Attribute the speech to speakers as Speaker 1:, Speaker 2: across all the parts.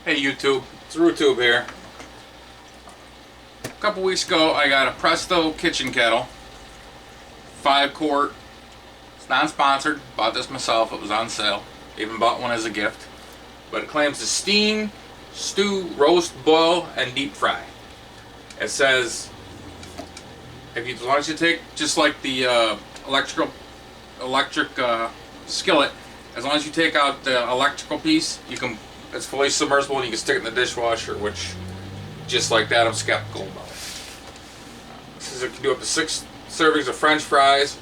Speaker 1: Hey YouTube, it's RooTube here. A couple weeks ago I got a Presto Kitchen Kettle, 5-quart. It's non-sponsored, bought this myself, it was on sale. Even bought one as a gift. But it claims to steam, stew, roast, boil, and deep fry. It says, as long as you take, just like the electric skillet, as long as you take out the electrical piece, it's fully submersible and you can stick it in the dishwasher, which, just like that, I'm skeptical about it. It says it can do up to 6 servings of French fries.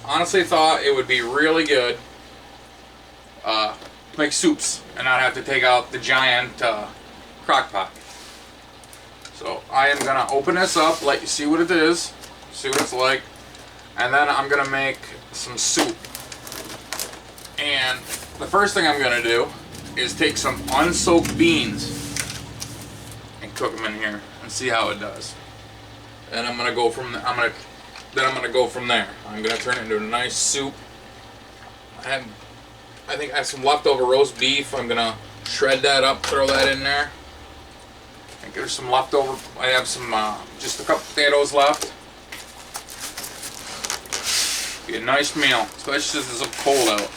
Speaker 1: Honestly thought it would be really good to make soups and not have to take out the giant crock pot. So I am gonna open this up, let you see what it is, see what it's like, and then I'm gonna make some soup. And the first thing I'm gonna do is take some unsoaked beans and cook them in here and see how it does. And I'm gonna go from there. I'm gonna go from there. I'm gonna turn it into a nice soup. I think I have some leftover roast beef. I'm gonna shred that up, throw that in there. I think there's some leftover. I have some just a couple potatoes left. Be a nice meal, especially since it's cold out.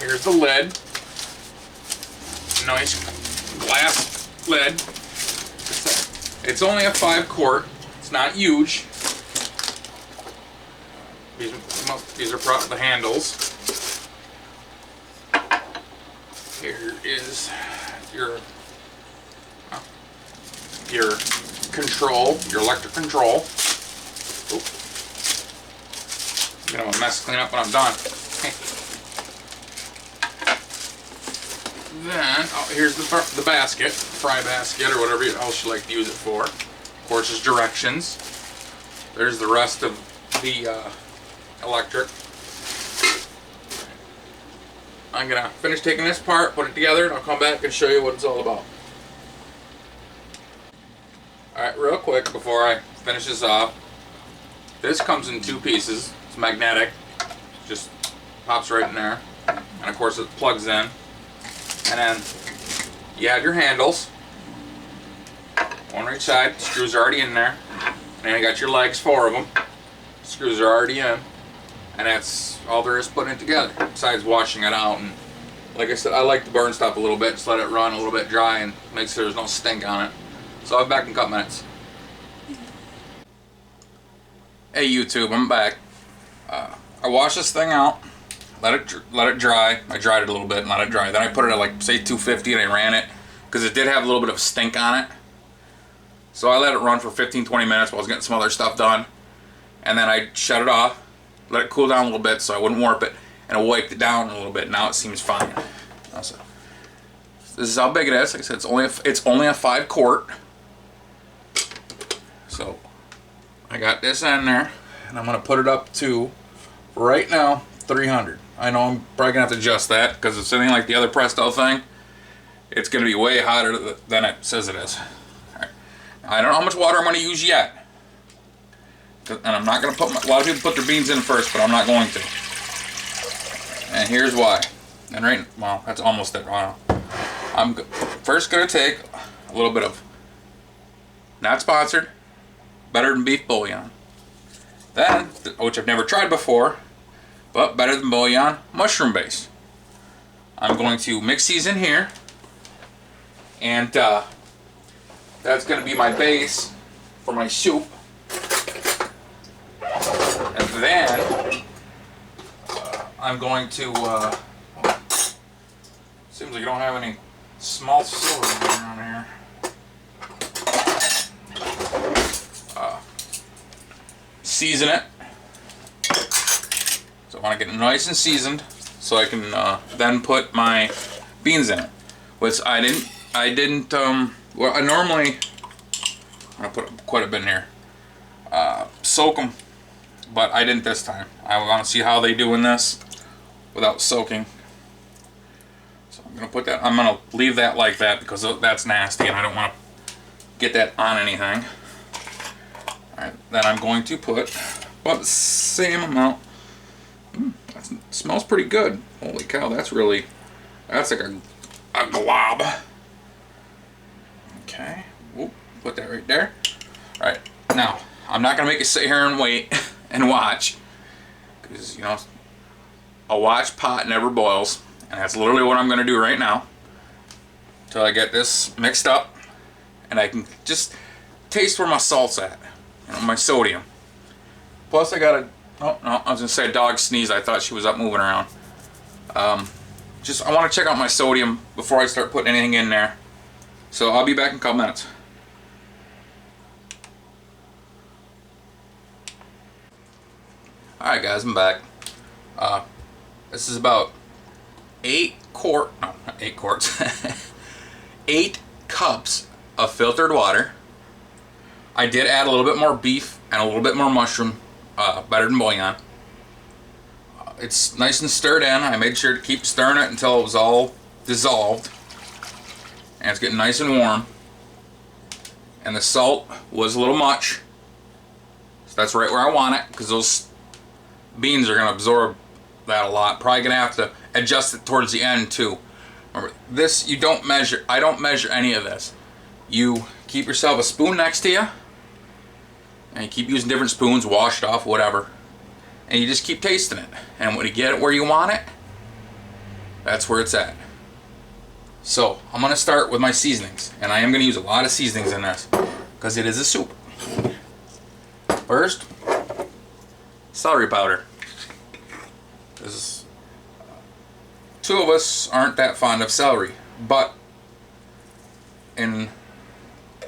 Speaker 1: Here's the lid. Nice glass lid. It's only a 5-quart. It's not huge. These are the handles. Here is your control, your electric control. Oop. I'm gonna mess clean up when I'm done. Then, here's the basket, fry basket, or whatever else you like to use it for. Of course, there's directions. There's the rest of the electric. I'm gonna finish taking this part, put it together, and I'll come back and show you what it's all about. Alright, real quick before I finish this off, this comes in 2 pieces. It's magnetic, just pops right in there, and of course it plugs in. And then you have your handles, one right side, screws are already in there, and then you got your legs, 4 of them, screws are already in, and that's all there is putting it together, besides washing it out. And like I said, I like to burn stuff a little bit, just let it run a little bit dry and make sure there's no stink on it. So I'll be back in a couple minutes. Hey YouTube, I'm back. I washed this thing out. Let it dry. I dried it a little bit and let it dry. Then I put it at like, say, 250 and I ran it because it did have a little bit of stink on it. So I let it run for 15-20 minutes while I was getting some other stuff done. And then I shut it off, let it cool down a little bit so I wouldn't warp it, and I wiped it down a little bit. Now it seems fine. This is how big it is. Like I said, it's only a 5-quart. So I got this in there, and I'm going to put it up to, right now, 300. I know I'm probably gonna have to adjust that because it's anything like the other Presto thing. It's gonna be way hotter than it says it is. Right. I don't know how much water I'm gonna use yet, and I'm not gonna put. A lot of people put their beans in first, but I'm not going to. And here's why. And well, that's almost it. I'm first gonna take a little bit of, not sponsored, better than beef bouillon. Then, which I've never tried before, but better than bouillon, mushroom base. I'm going to mix these in here, and that's going to be my base for my soup. And then I'm going to, seems like you don't have any small silver around here. Season it. So I want to get it nice and seasoned so I can then put my beans in it. Which I didn't, well, I normally, I'm going to put quite a bit in here, soak them, but I didn't this time. I want to see how they do in this without soaking. So I'm going to put that, I'm going to leave that like that because that's nasty and I don't want to get that on anything. Alright, then I'm going to put about the same amount. That smells pretty good. Holy cow, that's like a glob. Okay, whoop, put that right there. All right, now I'm not gonna make you sit here and wait and watch, because you know a watch pot never boils, and that's literally what I'm gonna do right now until I get this mixed up and I can just taste where my salt's at, you know, my sodium. Plus I got a, oh no, I was gonna say a dog sneeze. I thought she was up moving around. I want to check out my sodium before I start putting anything in there. So I'll be back in a couple minutes. Alright guys, I'm back. This is about 8 quarts, 8 cups of filtered water. I did add a little bit more beef and a little bit more mushroom, better than bouillon. It's nice and stirred in. I made sure to keep stirring it until it was all dissolved. And it's getting nice and warm. And the salt was a little much. So that's right where I want it, because those beans are going to absorb that a lot. Probably going to have to adjust it towards the end too. Remember, this you don't measure. I don't measure any of this. You keep yourself a spoon next to you. And you keep using different spoons, wash it off, whatever. And you just keep tasting it. And when you get it where you want it, that's where it's at. So, I'm going to start with my seasonings. And I am going to use a lot of seasonings in this, because it is a soup. First, celery powder. Because 2 of us aren't that fond of celery. But in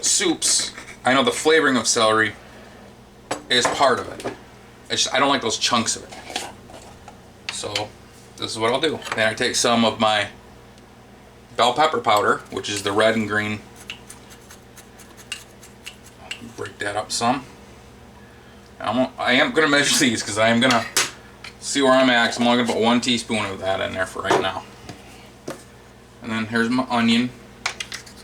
Speaker 1: soups, I know the flavoring of celery is part of it. I don't like those chunks of it. So this is what I'll do. Then I take some of my bell pepper powder, which is the red and green. Break that up some. I am going to measure these, because I am going to see where I'm at. I'm only going to put 1 teaspoon of that in there for right now. And then here's my onion,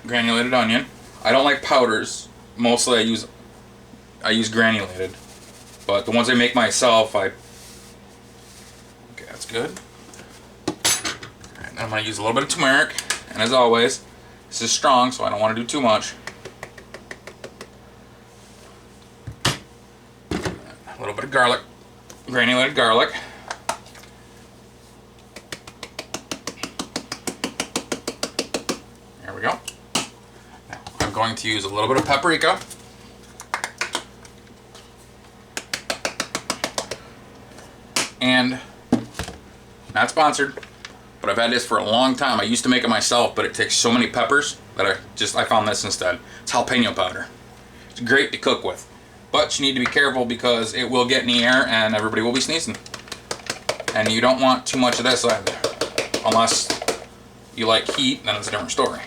Speaker 1: granulated onion. I don't like powders. Mostly I use granulated. But the ones I make myself, okay, that's good. Alright, I'm going to use a little bit of turmeric, and as always, this is strong, so I don't want to do too much. A little bit of garlic, granulated garlic. There we go. Now, I'm going to use a little bit of paprika. And not sponsored, but I've had this for a long time. I used to make it myself, but it takes so many peppers that I found this instead. It's jalapeno powder. It's great to cook with, but you need to be careful because it will get in the air and everybody will be sneezing. And you don't want too much of this either, unless you like heat. Then it's a different story.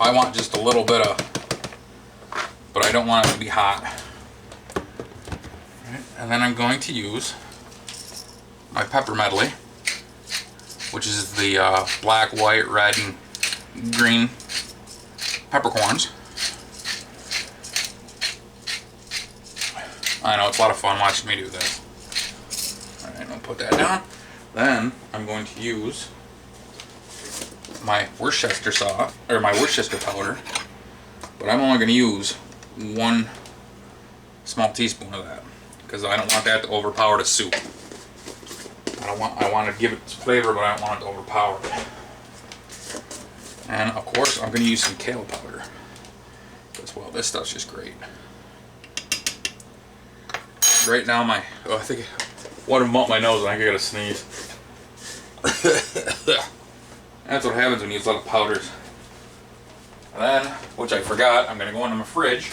Speaker 1: I want just a little bit of, but I don't want it to be hot. Right. And then I'm going to use my pepper medley, which is the black, white, red, and green peppercorns. I know, it's a lot of fun watching me do this. Alright, I'll put that down. Then I'm going to use my Worcestershire sauce, or my Worcestershire powder, but I'm only going to use 1 small teaspoon of that, because I don't want that to overpower the soup. I want to give it flavor, but I don't want it to overpower it. And of course, I'm going to use some kale powder, because well, this stuff's just great. Right now, I think one of them up my nose, and I got to sneeze. That's what happens when you use a lot of powders. And then, which I forgot, I'm going to go into my fridge.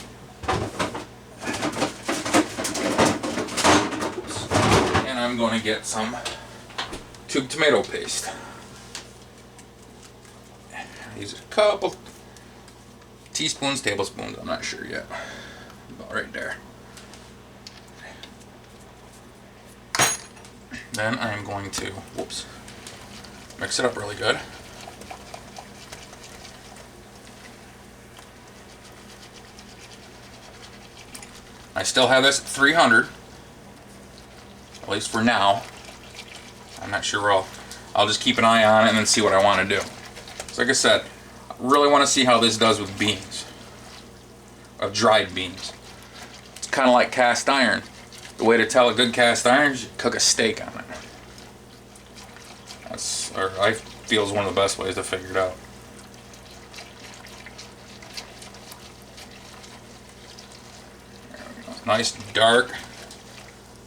Speaker 1: And I'm going to get some tube tomato paste. Use a couple teaspoons, tablespoons, I'm not sure yet. About right there. Then I'm going to, mix it up really good. I still have this at 300, at least for now. I'm not sure I'll just keep an eye on it and then see what I want to do. So like I said, I really want to see how this does with beans, dried beans. It's kind of like cast iron. The way to tell a good cast iron is you cook a steak on it. I feel is one of the best ways to figure it out. There we go. Nice and dark.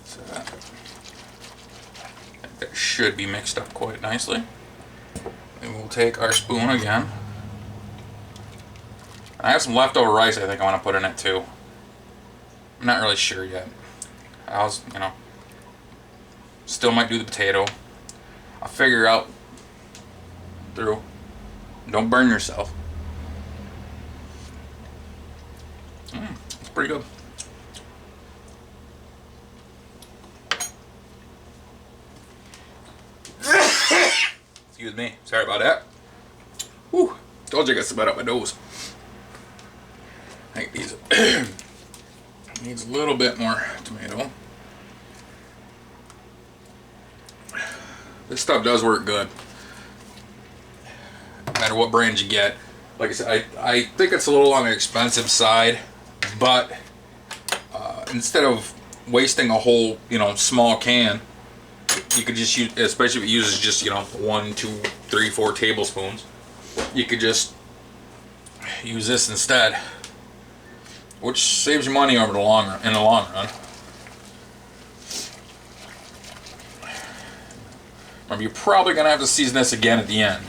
Speaker 1: So that should be mixed up quite nicely. And we'll take our spoon again. I have some leftover rice I think I want to put in it too. I'm not really sure yet. Still might do the potato. I'll figure out through. Don't burn yourself. It's pretty good. Excuse me. Sorry about that. Whew. Told you I got some up my nose. I think needs a little bit more tomato. This stuff does work good. No matter what brand you get. Like I said, I think it's a little on the expensive side, but instead of wasting a whole, small can, you could just use, especially if it uses just, 1, 2, 3, 4 tablespoons, you could just use this instead, which saves you money in the long run. You're probably going to have to season this again at the end,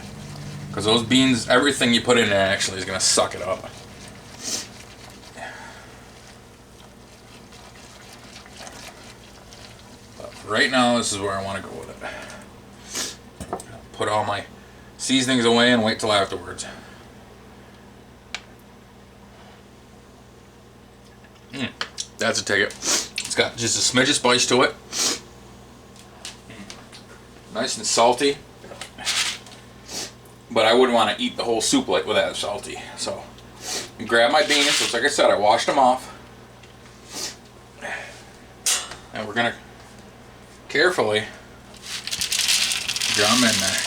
Speaker 1: because those beans, everything you put in there actually is going to suck it up. But right now, this is where I want to go with it. Put all my seasonings away and wait till afterwards. That's a ticket. It's got just a smidge of spice to it. Nice and salty, but I wouldn't want to eat the whole soup with that salty. So, grab my beans, which like I said, I washed them off, and we're gonna carefully drop them in there.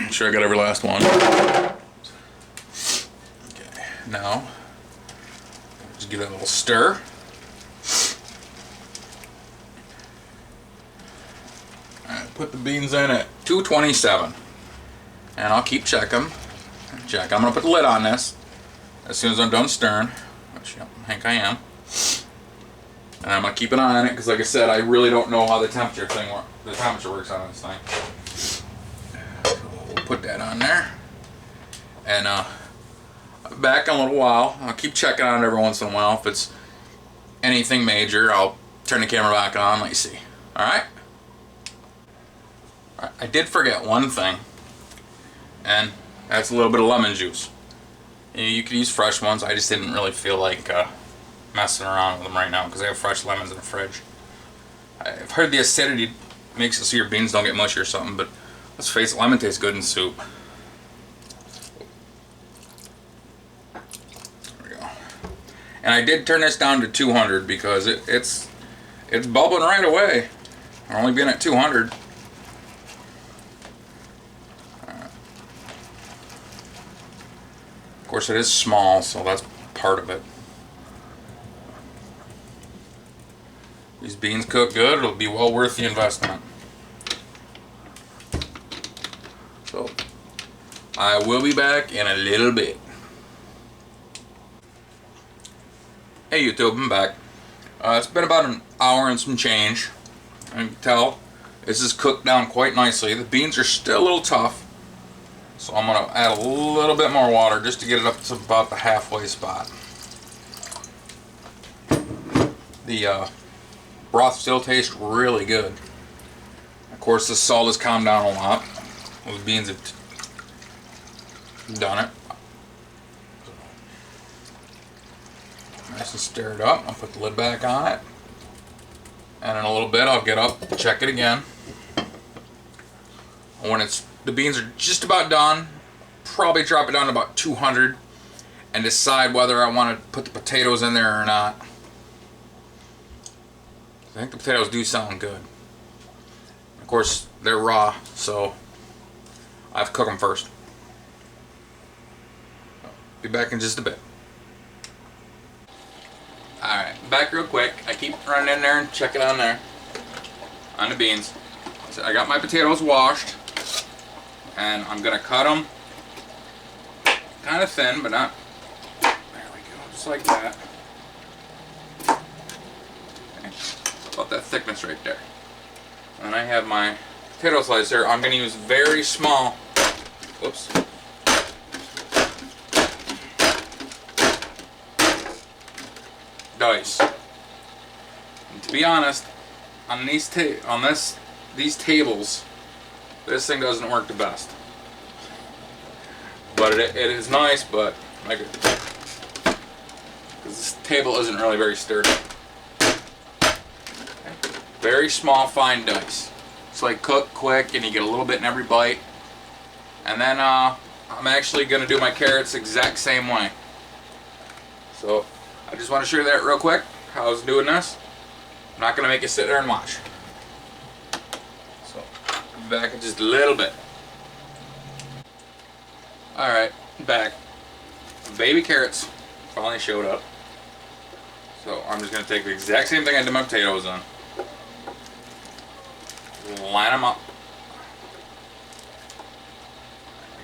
Speaker 1: Make sure I got every last one. Okay, now just give it a little stir. Put the beans in at 227, and I'll keep checking. I'm gonna put the lid on this as soon as I'm done stirring, which I think I am. And I'm gonna keep an eye on it because, like I said, I really don't know how the temperature works on this thing. So we'll put that on there, and back in a little while. I'll keep checking on it every once in a while. If it's anything major, I'll turn the camera back on. Let you see. All right. I did forget one thing, and that's a little bit of lemon juice. You could use fresh ones. I just didn't really feel like messing around with them right now because I have fresh lemons in the fridge. I've heard the acidity makes it so your beans don't get mushy or something, but let's face it, lemon tastes good in soup. There we go. And I did turn this down to 200 because it's bubbling right away. We're only being at 200. Of course, it is small, so that's part of it. These beans cook good, it'll be well worth the investment. So, I will be back in a little bit. Hey YouTube, I'm back. It's been about an hour and some change. I can tell this is cooked down quite nicely. The beans are still a little tough. So I'm going to add a little bit more water just to get it up to about the halfway spot. The broth still tastes really good. Of course, the salt has calmed down a lot. Those beans have done it. Nice and stir it up. I'll put the lid back on it. And in a little bit, I'll get up, check it again. When the beans are just about done, probably drop it down to about 200 and decide whether I want to put the potatoes in there or not. I think the potatoes do sound good. Of course, they're raw, so I have to cook them first. Be back in just a bit. Alright, back real quick. I keep running in there and checking on there. On the beans. So I got my potatoes washed. And I'm going to cut them kind of thin, but not. There we go, just like that. Okay. About that thickness right there. And I have my potato slicer. I'm going to use very small. Whoops. Dice. And to be honest, on these tables, this thing doesn't work the best. But it is nice, but like because this table isn't really very sturdy. Very small, fine dice. It's like cook quick, and you get a little bit in every bite. And then I'm actually going to do my carrots the exact same way. So I just want to show you that real quick, how I was doing this. I'm not going to make you sit there and watch. So I'll be back in just a little bit. Alright, back. Baby carrots finally showed up. So I'm just going to take the exact same thing I did my potatoes on. Line them up.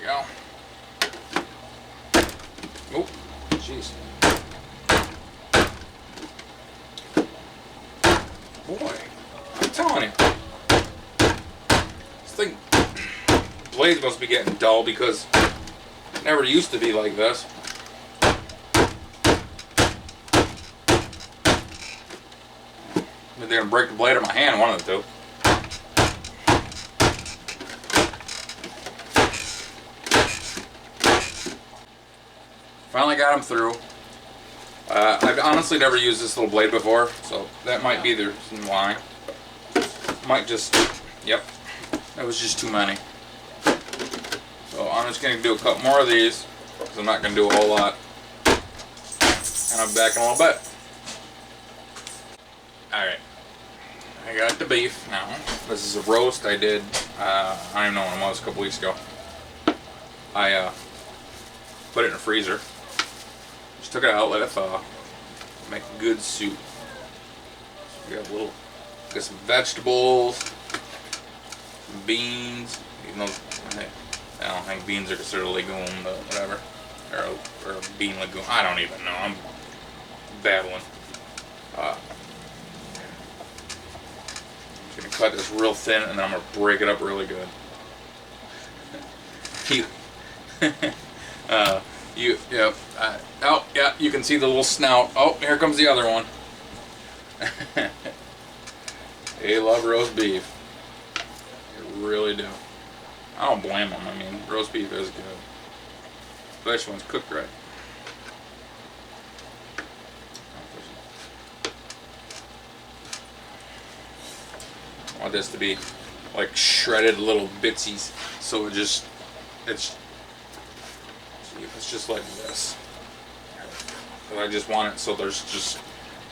Speaker 1: There we go. Oh, jeez. Boy, I'm telling you. This thing, blades must be getting dull because it never used to be like this. They're gonna break the blade of my hand, one of the two. Finally got them through. I've honestly never used this little blade before, so that might be the reason why. Might just, yep, that was just too many. So I'm just going to do a couple more of these, because I'm not going to do a whole lot. And I'm back in a little bit. Alright, I got the beef now. This is a roast I did, I don't even know when it was, a couple weeks ago. I put it in the freezer. Just took it out, let it thaw. Make a good soup. So we got some vegetables, some beans. Even though I don't think beans are considered a legume, but whatever. Or a bean legume. I don't even know. I'm babbling. I'm gonna cut this real thin, and then I'm gonna break it up really good. Oh, yeah, you can see the little snout. Oh, here comes the other one. They love roast beef. They really do. I don't blame them. I mean, roast beef is good. Especially when it's cooked right. I want this to be like shredded little bitsies, so it's just like this. But I just want it so there's just,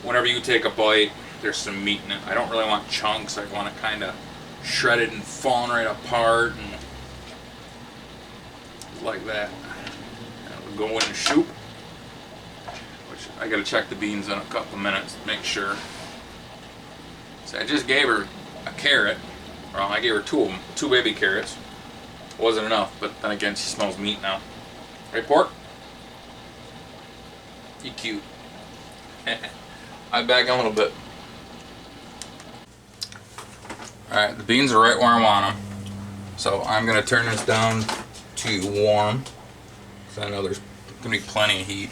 Speaker 1: whenever you take a bite, there's some meat in it. I don't really want chunks. I want it kind of shredded and falling right apart and like that. And we'll go in and shoot. Which I gotta check the beans in a couple minutes to make sure. So I just gave her a carrot. Well, I gave her two of them, 2 baby carrots. Wasn't enough, but then again, she smells meat now. Right, pork? You cute. I'm back in a little bit. Alright, the beans are right where I want them. So I'm going to turn this down to warm. Because I know there's going to be plenty of heat.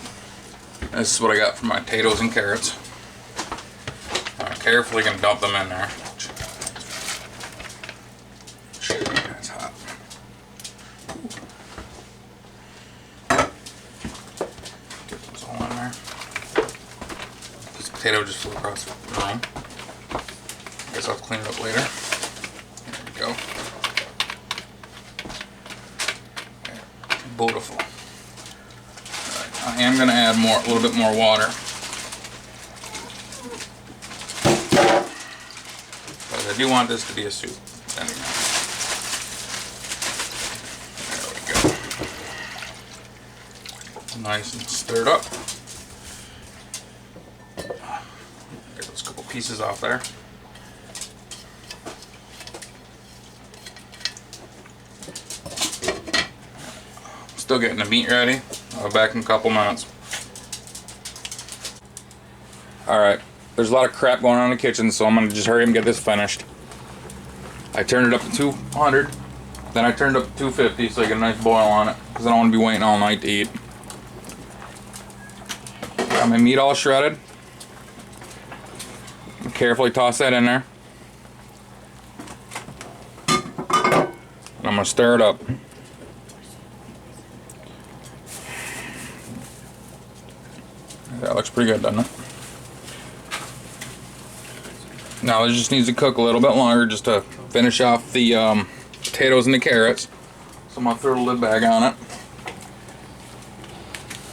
Speaker 1: This is what I got for my potatoes and carrots. I'm carefully going to dump them in there. That's hot. Get those all in there. This potato just flew across the room. I guess I'll clean it up later. There we go. Beautiful. Right, I am going to add a little bit more water. because I do want this to be a soup. Anyhow. There we go. Nice and stirred up. Get those couple pieces off there. Still getting the meat ready. I'll be back in a couple minutes. Alright, there's a lot of crap going on in the kitchen, so I'm going to just hurry and get this finished. I turned it up to 200, then I turned it up to 250 so I get a nice boil on it, because I don't want to be waiting all night to eat. Got my meat all shredded. Carefully toss that in there. And I'm going to stir it up. That looks pretty good, doesn't it? Now this just needs to cook a little bit longer just to finish off the potatoes and the carrots. So I'm going to throw the lid back on it.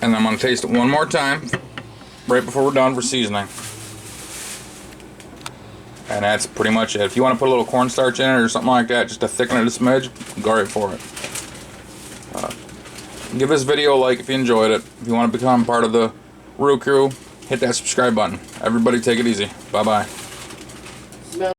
Speaker 1: And then I'm going to taste it one more time right before we're done for seasoning. And that's pretty much it. If you want to put a little cornstarch in it or something like that, just to thicken it a smidge, go right for it. Give this video a like if you enjoyed it. If you want to become part of the Roo Crew, hit that subscribe button. Everybody take it easy. Bye-bye.